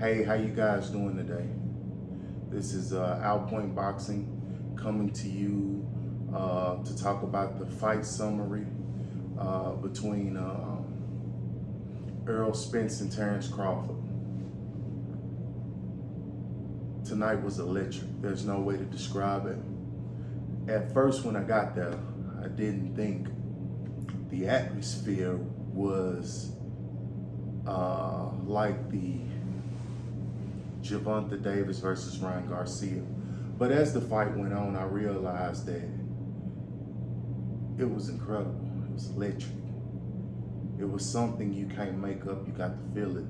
Hey, how you guys doing today? This is Outpoint Boxing coming to you to talk about the fight summary between Errol Spence and Terence Crawford. Tonight was electric. There's no way to describe it. At first, when I got there, I didn't think the atmosphere was like the Gervonta Davis versus Ryan Garcia. But as the fight went on, I realized that it was incredible. It was electric. It was something you can't make up. You got to feel it.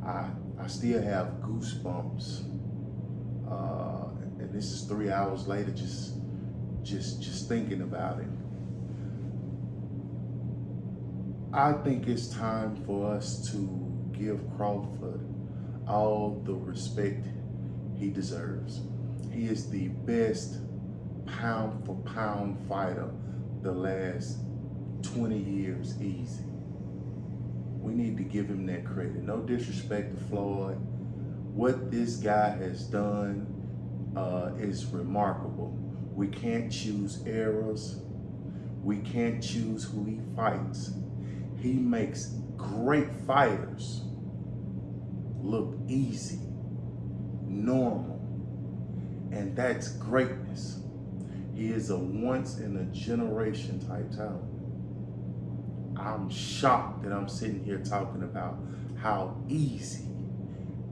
I still have goosebumps. And this is 3 hours later, just thinking about it. I think it's time for us to give Crawford all the respect he deserves. He is the best pound for pound fighter the last 20 years easy. We need to give him that credit. No disrespect to Floyd. What this guy has done is remarkable. We can't choose eras. We can't choose who he fights. He makes great fighters look easy, normal, and that's greatness. He is a once in a generation type talent. I'm shocked that I'm sitting here talking about how easy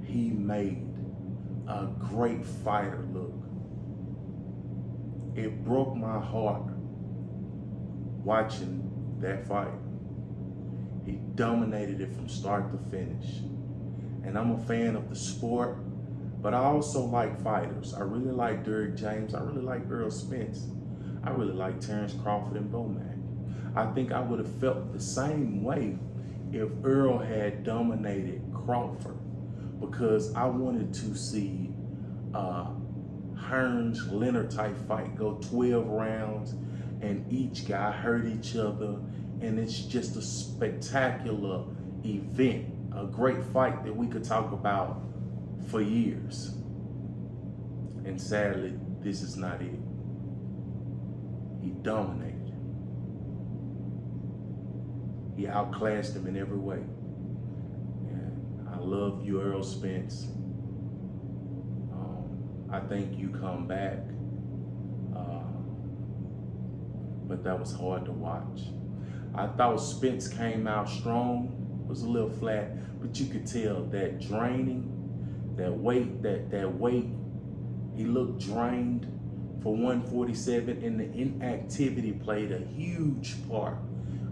he made a great fighter look. It broke my heart watching that fight. He dominated it from start to finish. And I'm a fan of the sport, but I also like fighters. I really like Derrick James. I really like Errol Spence. I really like Terence Crawford and Bomac. I think I would have felt the same way if Errol had dominated Crawford, because I wanted to see Hearns Leonard type fight go 12 rounds and each guy hurt each other, and it's just a spectacular event. A great fight that we could talk about for years. And sadly, this is not it. He dominated. He outclassed him in every way. And I love you, Errol Spence. I think you come back. But that was hard to watch. I thought Spence came out strong. Was a little flat, but you could tell that draining, that weight, he looked drained for 147, and the inactivity played a huge part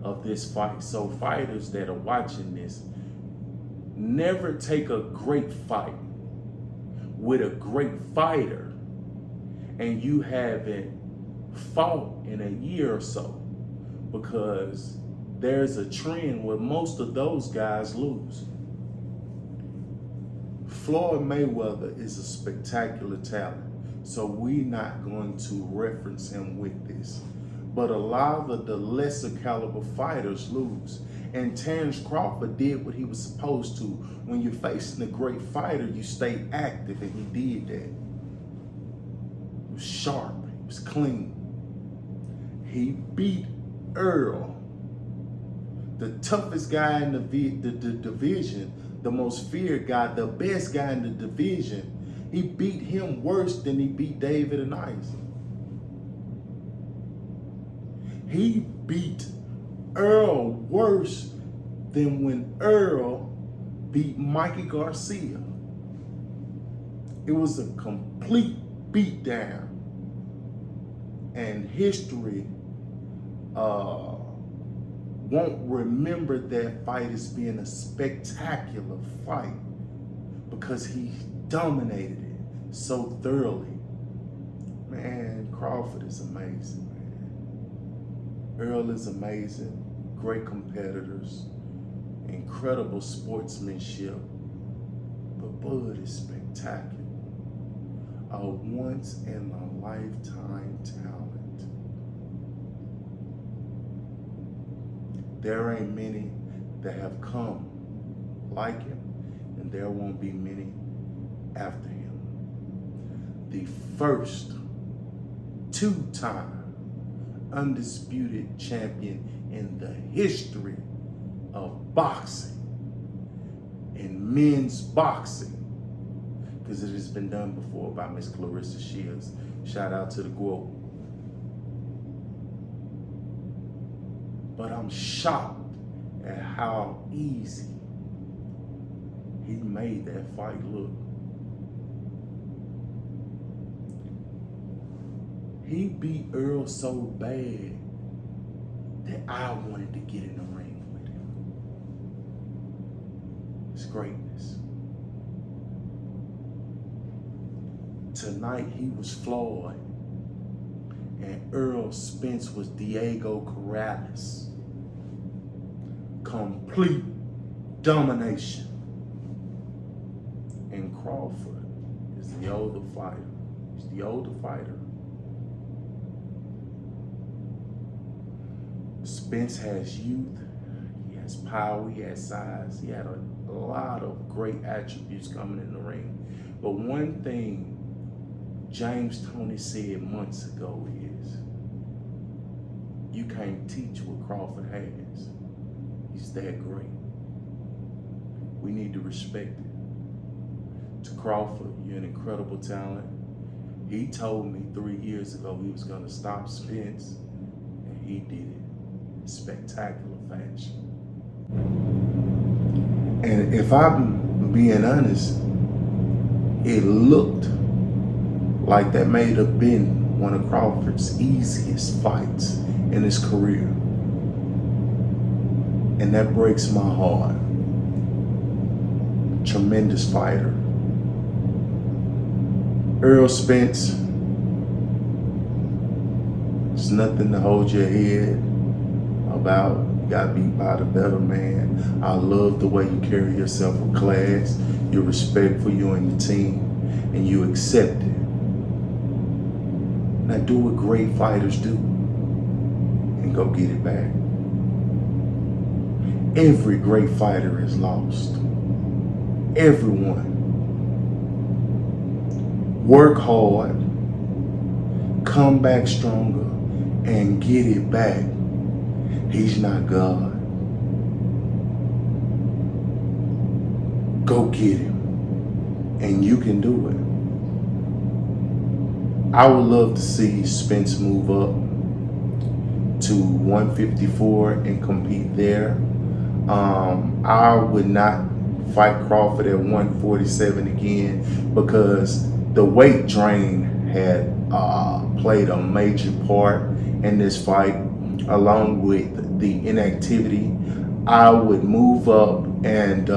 of this fight. So fighters that are watching this, never take a great fight with a great fighter and you haven't fought in a year or so, because there's a trend where most of those guys lose. Floyd Mayweather is a spectacular talent, so we're not going to reference him with this. But a lot of the lesser caliber fighters lose. And Terence Crawford did what he was supposed to. When you're facing a great fighter, you stay active, and he did that. He was sharp, he was clean. He beat Errol, the toughest guy in the division, the most feared guy, the best guy in the division. He beat him worse than he beat David and Isaac. He beat Errol worse than when Errol beat Mikey Garcia. It was a complete beatdown. And history won't remember that fight as being a spectacular fight, because he dominated it so thoroughly. Man, Crawford is amazing, man. Errol is amazing. Great competitors. Incredible sportsmanship. But Bud is spectacular. A once in a lifetime talent. There ain't many that have come like him, and there won't be many after him. The first two-time undisputed champion in the history of boxing, in men's boxing, because it has been done before by Miss Clarissa Shields. Shout out to the GOAT. But I'm shocked at how easy he made that fight look. He beat Errol so bad that I wanted to get in the ring with him. It's greatness. Tonight he was Floyd, and Errol Spence was Diego Corrales. Complete domination. And Crawford is the older fighter. He's the older fighter. Spence has youth, he has power, he has size, he had a lot of great attributes coming in the ring. But one thing James Toney said months ago is, you can't teach what Crawford has. He's that great. We need to respect it. To Crawford, you're an incredible talent. He told me 3 years ago he was gonna stop Spence, and he did it. Spectacular fashion. And if I'm being honest, it looked like that may have been one of Crawford's easiest fights in his career. And that breaks my heart. Tremendous fighter. Errol Spence, it's nothing to hold your head about. You got beat by the better man. I love the way you carry yourself with class. You're respectful, you and your team, and you accept it. Now do what great fighters do and go get it back. Every great fighter is lost. Everyone. Work hard, come back stronger, and get it back. He's not God. Go get him, and you can do it. I would love to see Spence move up to 154 and compete there. I would not fight Crawford at 147 again because the weight drain had played a major part in this fight, along with the inactivity. I would move up and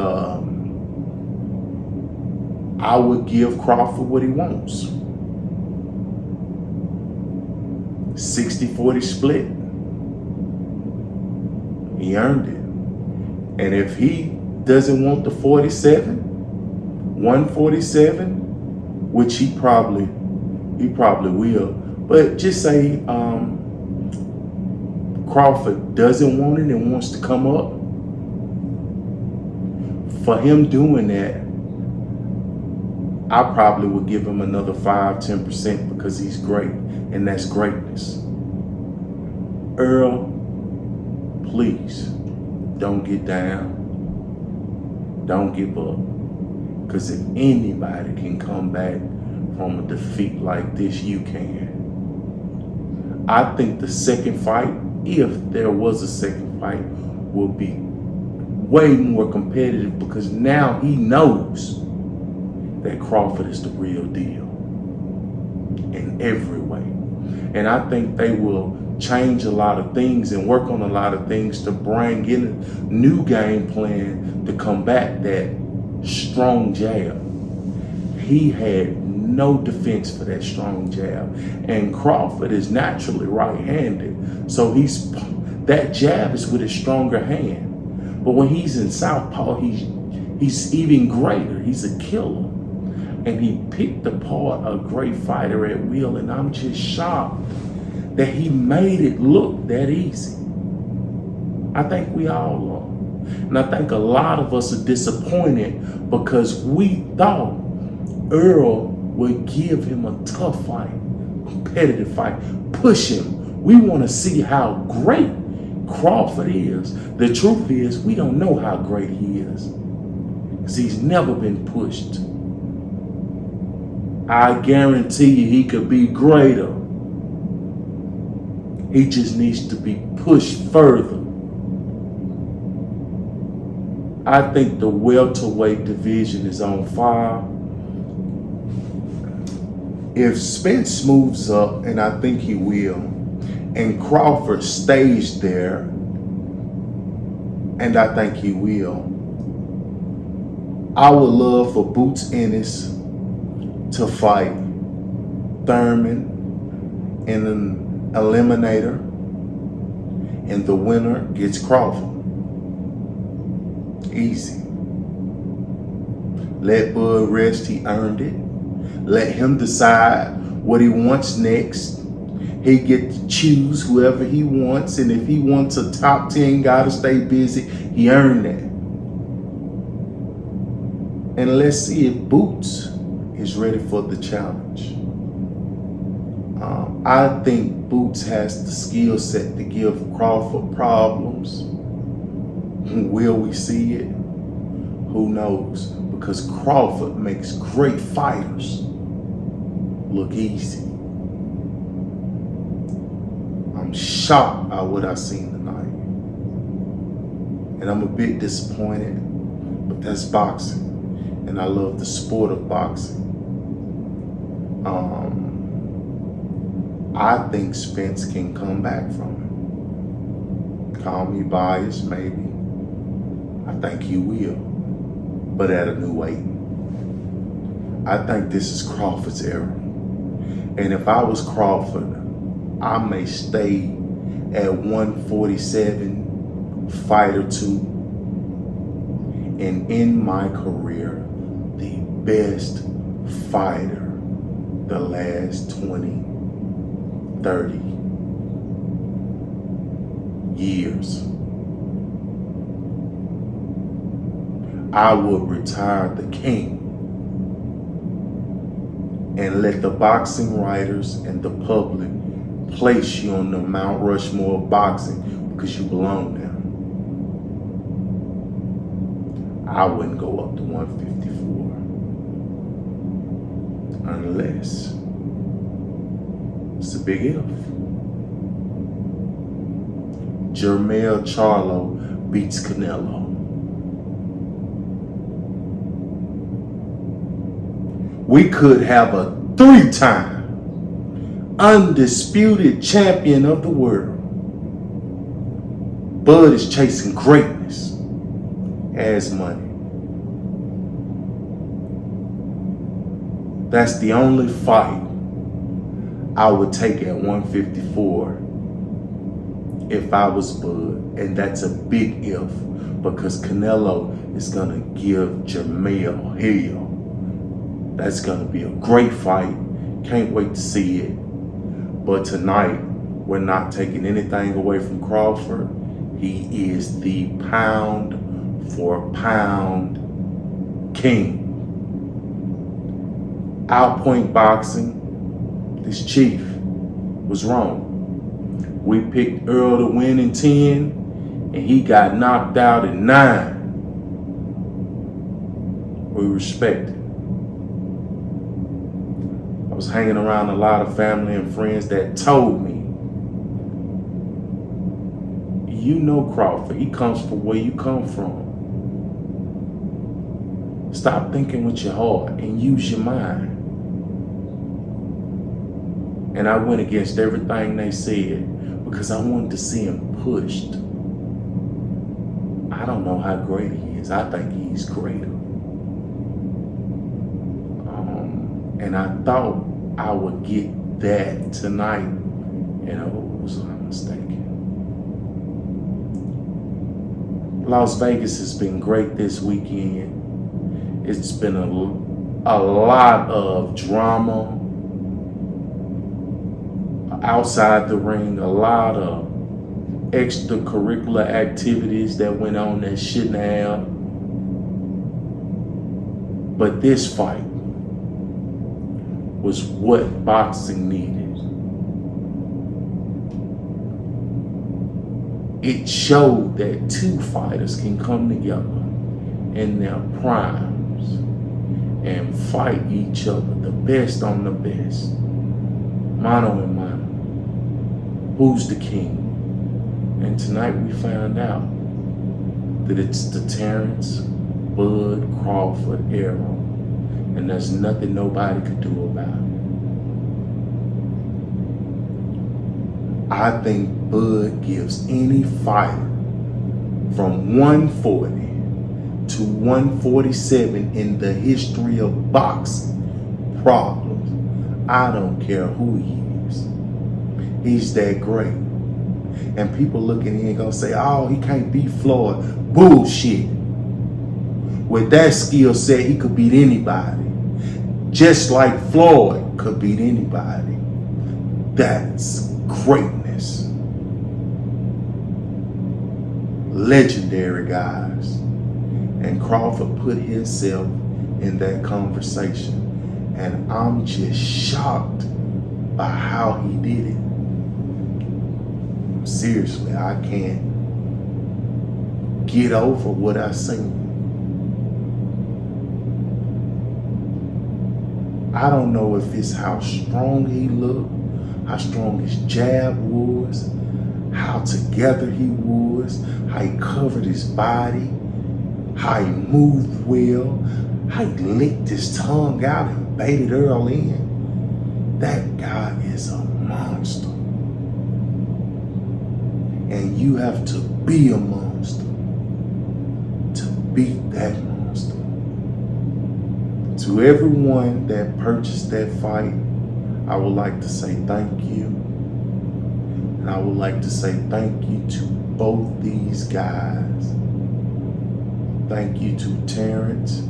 I would give Crawford what he wants. 60-40 split. He earned it. And if he doesn't want the 147, which he probably will, but just say Crawford doesn't want it and wants to come up, for him doing that, I probably would give him another 5-10% because he's great, and that's greatness. Errol, please don't get down. Don't give up. Because if anybody can come back from a defeat like this, you can. I think the second fight, if there was a second fight, will be way more competitive because now he knows that Crawford is the real deal in every way. And I think they will change a lot of things and work on a lot of things to bring in a new game plan to combat that strong jab. He had no defense for that strong jab. And Crawford is naturally right-handed. So that jab is with his stronger hand. But when he's in southpaw, he's even greater. He's a killer. And he picked apart a great fighter at will. And I'm just shocked that he made it look that easy. I think we all are. And I think a lot of us are disappointed because we thought Errol would give him a tough fight, competitive fight, push him. We want to see how great Crawford is. The truth is, we don't know how great he is because he's never been pushed. I guarantee you he could be greater. He just needs to be pushed further. I think the welterweight division is on fire. If Spence moves up, and I think he will, and Crawford stays there, and I think he will, I would love for Boots Ennis to fight Thurman in an eliminator, and the winner gets Crawford. Easy. Let Bud rest, he earned it. Let him decide what he wants next. He get to choose whoever he wants, and if he wants a top 10 guy to stay busy, he earned that. And let's see if Boots is ready for the challenge. I think Boots has the skill set to give Crawford problems. Will we see it? Who knows? Because Crawford makes great fighters look easy. I'm shocked by what I seen tonight. And I'm a bit disappointed, but that's boxing. And I love the sport of boxing. I think Spence can come back from it. Call me biased, maybe. I think he will, but at a new weight. I think this is Crawford's era. And if I was Crawford, I may stay at 147, fight or two, and in my career, the best fighter the last 20, 30 years. I would retire the king and let the boxing writers and the public place you on the Mount Rushmore of boxing because you belong there. I wouldn't go up to 154 unless it's a big if. Jermell Charlo beats Canelo. We could have a 3-time undisputed champion of the world. Bud is chasing greatness, has money. That's the only fight I would take at 154 if I was Bud, and that's a big if because Canelo is gonna give Jermell hell. That's gonna be a great fight. Can't wait to see it. But tonight, we're not taking anything away from Crawford. He is the pound for pound king. Outpoint boxing, this chief was wrong. We picked Errol to win in 10, and he got knocked out in 9. We respect it. I was hanging around a lot of family and friends that told me, you know Crawford, he comes from where you come from. Stop thinking with your heart and use your mind. And I went against everything they said because I wanted to see him pushed. I don't know how great he is. I think he's greater. And I thought I would get that tonight, and I was mistaken. Las Vegas has been great this weekend. It's been a lot of drama outside the ring, a lot of extracurricular activities that went on that shouldn't have. But this fight was what boxing needed. It showed that two fighters can come together in their primes and fight each other, the best on the best, mano a mano. Who's the king? And tonight we found out that it's the Terence, Bud, Crawford, Errol, and there's nothing nobody could do about it. I think Bud gives any fighter from 140 to 147 in the history of boxing problems. I don't care who he is. He's that great. And people looking in gonna say, oh, he can't beat Floyd. Bullshit. With that skill set, he could beat anybody. Just like Floyd could beat anybody. That's greatness. Legendary guys. And Crawford put himself in that conversation. And I'm just shocked by how he did it. Seriously, I can't get over what I seen. I don't know if it's how strong he looked, how strong his jab was, how together he was, how he covered his body, how he moved well, how he licked his tongue out and baited Errol in. That guy is a monster. And you have to be a monster to beat that monster. To everyone that purchased that fight, I would like to say thank you. And I would like to say thank you to both these guys. Thank you to Terence,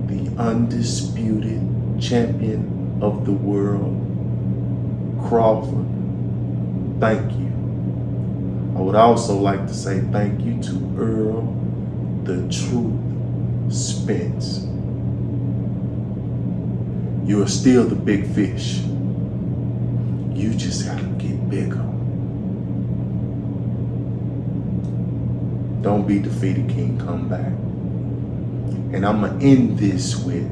the undisputed champion of the world. Crawford, thank you. I would also like to say thank you to Errol, the truth, Spence. You are still the big fish. You just have to get bigger. Don't be defeated, King. Come back. And I'm going to end this with,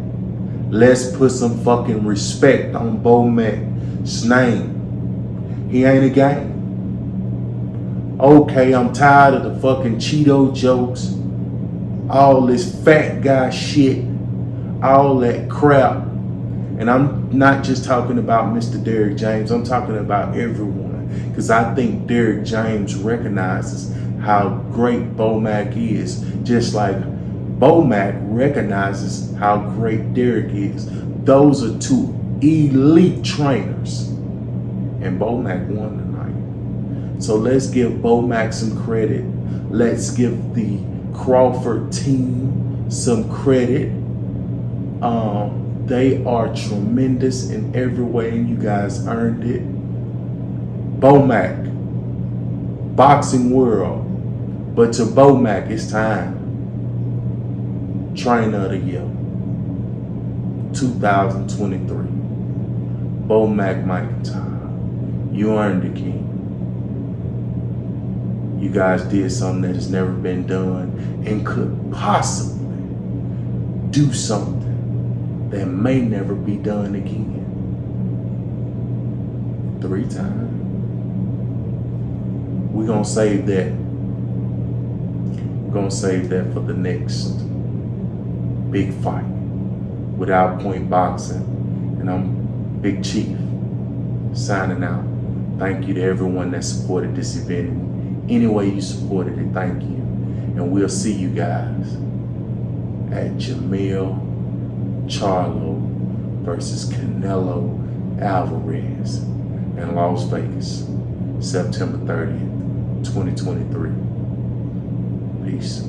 let's put some fucking respect on Bomac's name. He ain't a game. Okay, I'm tired of the fucking Cheeto jokes, all this fat guy shit, all that crap. And I'm not just talking about Mr. Derrick James, I'm talking about everyone. Because I think Derrick James recognizes how great Bomac is, just like Bomac recognizes how great Derrick is. Those are two elite trainers. And Bomac won tonight. So let's give Bomac some credit. Let's give the Crawford team some credit. They are tremendous in every way, and you guys earned it. Bomac, boxing world. But to Bomac, it's time. Trainer of the Year, 2023. Bomac McIntyre. You earned it, King. You guys did something that has never been done and could possibly do something that may never be done again. 3 times. We're gonna save that. We're gonna save that for the next big fight with Out Point Boxing. And I'm Big Chief signing out. Thank you to everyone that supported this event. Any way you supported it, thank you. And we'll see you guys at Jamil Charlo versus Canelo Alvarez in Las Vegas, September 30th, 2023. Peace.